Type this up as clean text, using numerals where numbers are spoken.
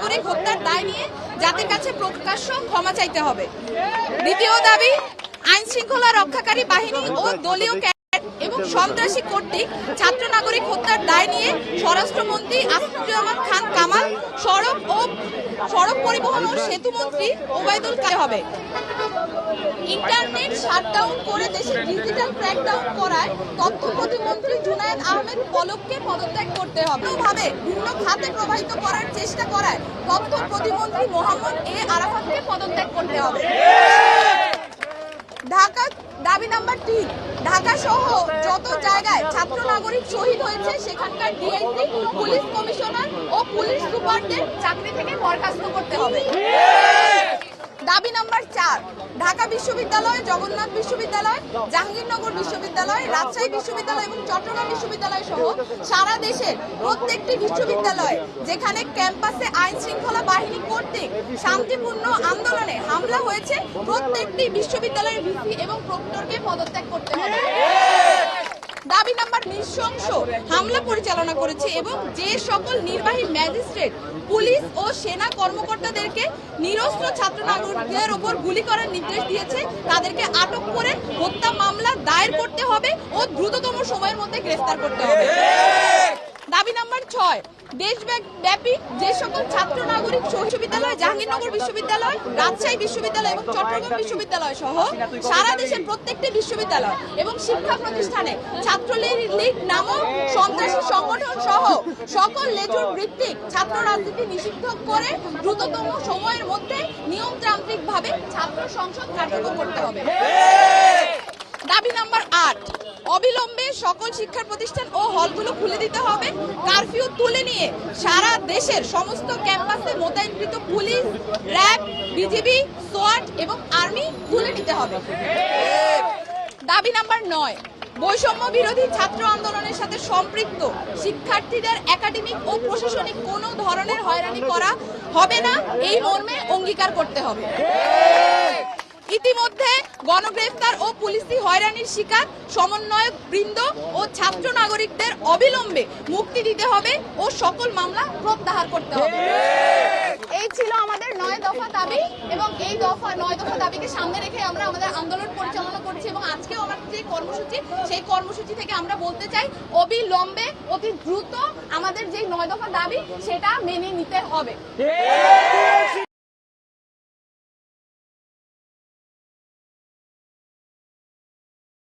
নাগরিক হত্যার দায় নিয়ে জাতির কাছে প্রকাশ্য ক্ষমা চাইতে হবে। দ্বিতীয় দাবি, আইন শৃঙ্খলা রক্ষাকারী বাহিনী ও দলীয় এবং সন্ত্রাসী কর্তৃক ছাত্র নাগরিক হত্যার দায় নিয়ে স্বরাষ্ট্রমন্ত্রী আসাদুজ্জামান খান কামাল, সড়ক পরিবহন ও সেতু মন্ত্রী ওবায়দুল কাদের হবে। ইন্টারনেট শাটডাউন করে দেশে ডিজিটাল ক্র্যাকডাউন করায় তথ্য প্রতিমন্ত্রী জুনায়েদ আহমেদ পলককে পদত্যাগ করতে হবে। ভাবে ভিন্ন খাতে প্রবাহিত করার চেষ্টা করায় তথ্য প্রতিমন্ত্রী মোহাম্মদ এ আরাফাতকে পদত্যাগ করতে হবে। ঢাকা দাবি নাম্বার 3, ঢাকা সহ যত জায়গায় ছাত্র নাগরিক শহীদ হয়েছে সেখানকার ডিআইজি, পুলিশ কমিশনার ও পুলিশ সুপারদের চাকরি থেকে বরখাস্ত করতে হবে। দাবি নাম্বার 4, ঢাকা বিশ্ববিদ্যালয়, জগন্নাথ বিশ্ববিদ্যালয়, জাহাঙ্গীরনগর বিশ্ববিদ্যালয়, রাজশাহী বিশ্ববিদ্যালয় এবং চট্টগ্রাম বিশ্ববিদ্যালয় সহ সারা দেশের প্রত্যেকটি বিশ্ববিদ্যালয় যেখানে ক্যাম্পাসে আইন শৃঙ্খলা বাহিনী কর্তৃক শান্তিপূর্ণ আন্দোলনে হামলা হয়েছে প্রত্যেকটি বিশ্ববিদ্যালয়ের ভিসি এবং প্রক্টরকে পদত্যাগ করতে হবে। দাবি নাম্বার, নৃশংস হামলা পরিচালনা করেছে এবং যে সকল নির্বাহী ম্যাজিস্ট্রেট, পুলিশ ও সেনা কর্মকর্তাদেরকে নিরস্ত্র ছাত্র নাগরিকদের উপর গুলি করার নির্দেশ দিয়েছে তাদেরকে আটক করে হত্যা মামলা দায়ের করতে হবে ও দ্রুততম সময়ের মধ্যে গ্রেফতার করতে হবে। দাবি নাম্বার 6, দেশব্যাপী যে সকল ছাত্র নাগরিক বিশ্ববিদ্যালয়, জাহাঙ্গীরনগর বিশ্ববিদ্যালয়, রাজশাহী বিশ্ববিদ্যালয় এবং চট্টগ্রাম বিশ্ববিদ্যালয় সহ সারা দেশের প্রত্যেকটি বিশ্ববিদ্যালয় এবং শিক্ষা প্রতিষ্ঠানে ছাত্রলীগ নামক সন্ত্রাসী সংগঠন সহ সকল লেজুর ভিত্তিক ছাত্র রাজনীতি নিষিদ্ধ করে দ্রুততম সময়ের মধ্যে নিয়মতান্ত্রিকভাবে ছাত্র সংসদ কার্যকর করতে হবে। দাবি নাম্বার 8, অবিলম্বে সকল শিক্ষা প্রতিষ্ঠান ও হলগুলো খুলে দিতে হবে। কারফিউ তুলে নিয়ে সারা দেশের সমস্ত ক্যাম্পাসে মোতায়েনকৃত পুলিশ, র্যাব, বিজিবি, সোয়াট এবং আর্মি তুলে নিতে হবে। দাবি নাম্বার 9, বৈষম্য বিরোধী ছাত্র আন্দোলনের সাথে সম্পৃক্ত শিক্ষার্থীদের একাডেমিক ও প্রশাসনিক কোনো ধরনের হয়রানি করা হবে না, এই মর্মে অঙ্গীকার করতে হবে। ইতিমধ্যে গণগ্রেফতার ও পুলিশি হয়রানির শিকার সমন্বয়ক বৃন্দ ও ছাত্র নাগরিকদের অবিলম্বে মুক্তি দিতে হবে ও সকল মামলা প্রত্যাহার করতে হবে। এই ছিল আমাদের 9 দফা দাবি এবং এই 9 দফা দাবিকে সামনে রেখে আমরা আমাদের আন্দোলন পরিচালনা করছি এবং আজকেও আমরা যে কর্মসূচি, সেই কর্মসূচি থেকে আমরা বলতে চাই অবিলম্বে অতি দ্রুত আমাদের যে 9 দফা দাবি সেটা মেনে নিতে হবে।